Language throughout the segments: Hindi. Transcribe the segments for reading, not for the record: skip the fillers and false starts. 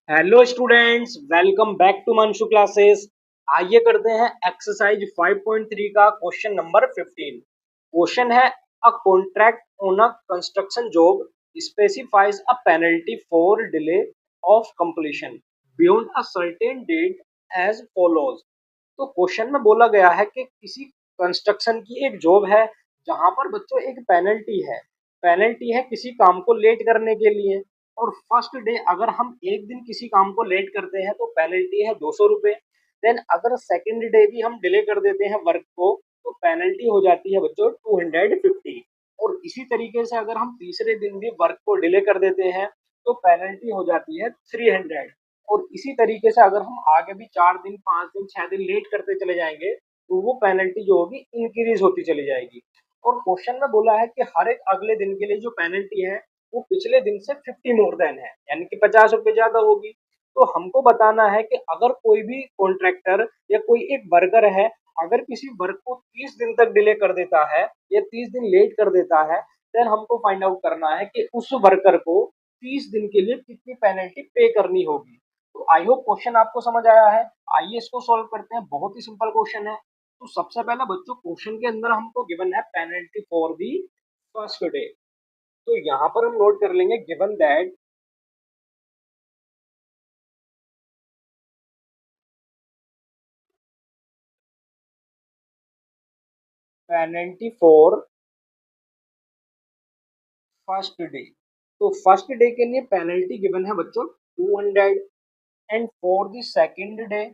Hello students, welcome back to Manshu classes. आइए करते हैं एक्सरसाइज 5.3 का क्वेश्चन नंबर 15। क्वेश्चन है a contract on a construction job specifies a penalty for delay of completion beyond a certain date as follows. तो क्वेश्चन में बोला गया है कि किसी कंस्ट्रक्शन की एक जॉब है जहां पर बच्चों एक पेनल्टी है किसी काम को लेट करने के लिए। और फर्स्ट डे अगर हम एक दिन किसी काम को लेट करते हैं तो पेनल्टी है 200 रुपये। देन अगर सेकेंड डे भी हम डिले कर देते हैं वर्क को तो पेनल्टी हो जाती है बच्चों 250। और इसी तरीके से अगर हम तीसरे दिन भी वर्क को डिले कर देते हैं तो पेनल्टी हो जाती है 300। और इसी तरीके से अगर हम आगे भी 4 दिन 5 दिन 6 दिन लेट करते चले जाएंगे तो वो पेनल्टी जो होगी इंक्रीज होती चली जाएगी। और क्वेश्चन में बोला है कि हर एक अगले दिन के लिए जो पेनल्टी है वो पिछले दिन से 50 मोर देन है, यानी कि 50 रुपए ज्यादा होगी। तो हमको बताना है कि अगर कोई भी कॉन्ट्रैक्टर या कोई एक वर्कर है अगर किसी वर्क को 30 दिन तक डिले कर देता है या 30 दिन लेट कर देता है, देन हमको फाइंड आउट करना है कि उस वर्कर को 30 दिन के लिए कितनी पेनल्टी पे करनी होगी। तो आई होप क्वेश्चन आपको समझ आया है। आइए इसको सॉल्व करते हैं, बहुत ही सिंपल क्वेश्चन है। तो सबसे पहला बच्चों क्वेश्चन के अंदर हमको गिवन है penalty for the first day. तो यहाँ पर हम नोट कर लेंगे given that penalty for first day. तो फर्स्ट डे के लिए पेनल्टी गिवन है बच्चों 200। And for the second day,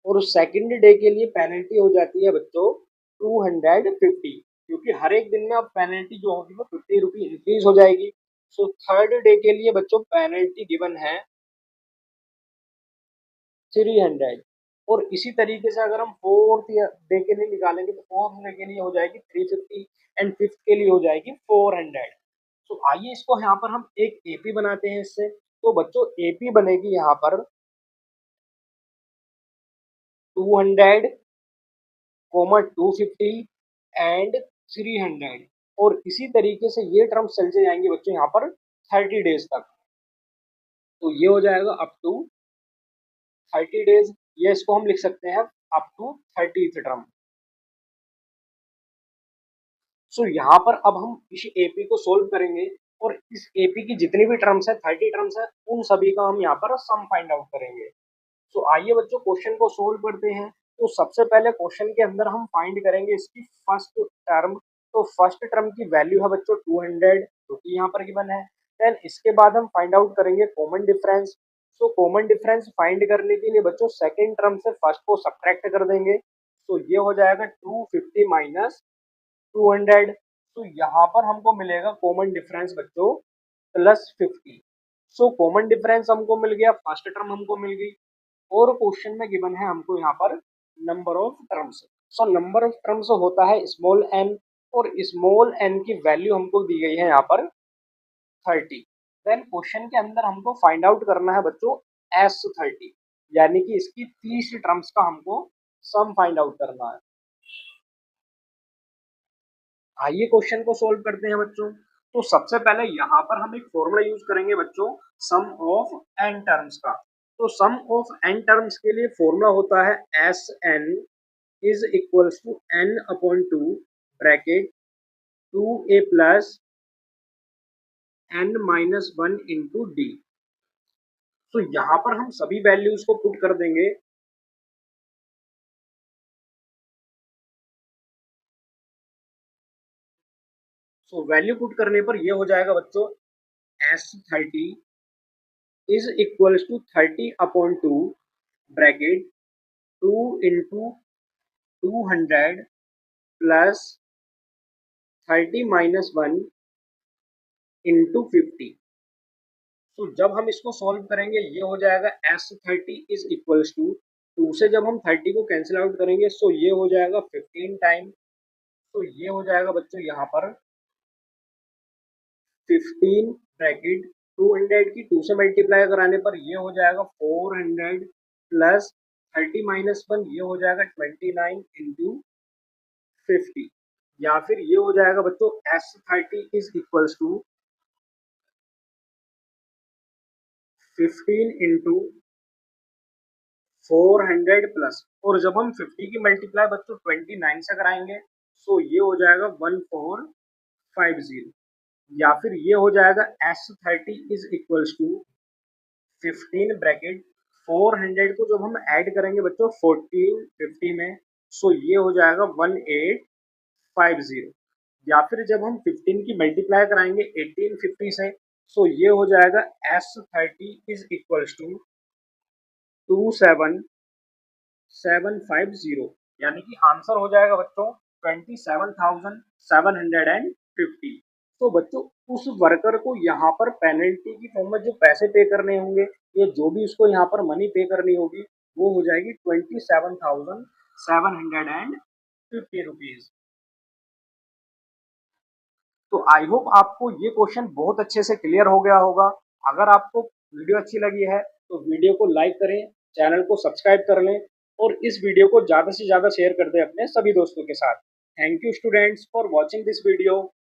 और उस सेकंड डे के लिए पेनल्टी हो जाती है बच्चों 250, क्योंकि हर एक दिन में अब पेनल्टी जो होगी वो 50 रुपी इंक्रीज हो जाएगी। सो थर्ड डे के लिए बच्चों पेनल्टी गिवन है 300। और इसी तरीके से अगर हम फोर्थ डे के लिए निकालेंगे तो फोर्थ डे के लिए हो जाएगी 350 एंड फिफ्थ के लिए हो जाएगी 400। तो आइए इसको यहाँ पर हम एक एपी बनाते हैं इससे। तो बच्चों एपी बनेगी यहाँ पर 200, 250 एंड 300। और इसी तरीके से ये टर्म्स चलते जाएंगे बच्चों यहाँ पर 30 डेज तक। तो ये हो जाएगा अप टू 30 डेज। ये इसको हम लिख सकते हैं अप टू 30th टर्म। सो यहाँ पर अब हम इस एपी को सोल्व करेंगे और इस एपी की जितनी भी टर्म्स है 30 टर्म्स है उन सभी का हम यहाँ पर सम फाइंड आउट करेंगे। सो आइए बच्चों क्वेश्चन को सोल्व करते हैं। तो सबसे पहले क्वेश्चन के अंदर हम फाइंड करेंगे इसकी फर्स्ट टर्म। तो फर्स्ट टर्म की वैल्यू है बच्चों 200 जो कि यहाँ पर गिवन है। देन इसके बाद हम फाइंड आउट करेंगे common difference. So common difference find करने के लिए बच्चों सेकेंड टर्म से फर्स्ट को सब्ट्रैक्ट कर देंगे। तो ये हो जाएगा 250 माइनस 200। तो यहाँ पर हमको मिलेगा कॉमन डिफरेंस बच्चों +50। सो कॉमन डिफरेंस हमको मिल गया, फर्स्ट टर्म हमको मिल गई। और क्वेश्चन में गिवन है हमको यहाँ पर number of terms. So number of terms होता है स्मॉल एन, और स्मॉल एन की वैल्यू हमको दी गई है यहाँ पर 30। देन क्वेश्चन के अंदर हमको फाइंड आउट करना है बच्चों S30, यानी कि इसकी 30 टर्म्स का हमको सम फाइंड आउट करना है। आइए क्वेश्चन को सोल्व करते हैं बच्चों। तो सबसे पहले यहाँ पर हम एक फॉर्मूला यूज करेंगे बच्चों सम ऑफ एन टर्म्स का। तो सम ऑफ एन टर्म्स के लिए फॉर्मूला होता है S N is equals to N upon two bracket 2a plus N minus 1 into D. तो यहाँ पर हम सभी वैल्यूज को पुट कर देंगे। सो वैल्यू पुट करने पर ये हो जाएगा बच्चों S30 is equals to 30 upon two bracket 2 into 200 plus 30 minus 1 into 50। तो जब हम इसको सॉल्व करेंगे ये हो जाएगा S30 इज इक्वल्स टू 2 से जब हम 30 को कैंसिल आउट करेंगे सो ये हो जाएगा 15 टाइम। तो ये हो जाएगा बच्चों यहाँ पर 15 ब्रैकेट 200 की 2 से मल्टीप्लाई कराने पर ये हो जाएगा 400 प्लस 30 माइनस 1 ये हो जाएगा 29 इंटू 50। या फिर ये हो जाएगा बच्चों S30 is equals to 15 into 400 plus, और जब हम 50 की मल्टीप्लाई बच्चों 29 से कराएंगे तो ये हो जाएगा 1450, या फिर ये हो जाएगा S30 is equals to 15 bracket 400 को जब हम ऐड करेंगे बच्चों 1450 में, सो ये हो जाएगा 1850, या फिर जब हम 15 की मल्टीप्लाई कराएंगे 1850 से, सो ये हो जाएगा S30 इज इक्वल्स टू 27750, यानी कि आंसर हो जाएगा बच्चों 27,750। तो बच्चों उस वर्कर को यहाँ पर पेनल्टी की फॉर्म में जो पैसे पे करने होंगे, या जो भी उसको यहाँ पर मनी पे करनी होगी, वो हो जाएगी 27,750 रुपीज। तो आई होप आपको ये क्वेश्चन बहुत अच्छे से क्लियर हो गया होगा। अगर आपको वीडियो अच्छी लगी है तो वीडियो को लाइक करें, चैनल को सब्सक्राइब कर लें, और इस वीडियो को ज़्यादा से ज़्यादा शेयर कर दें अपने सभी दोस्तों के साथ। Thank you students for watching this video.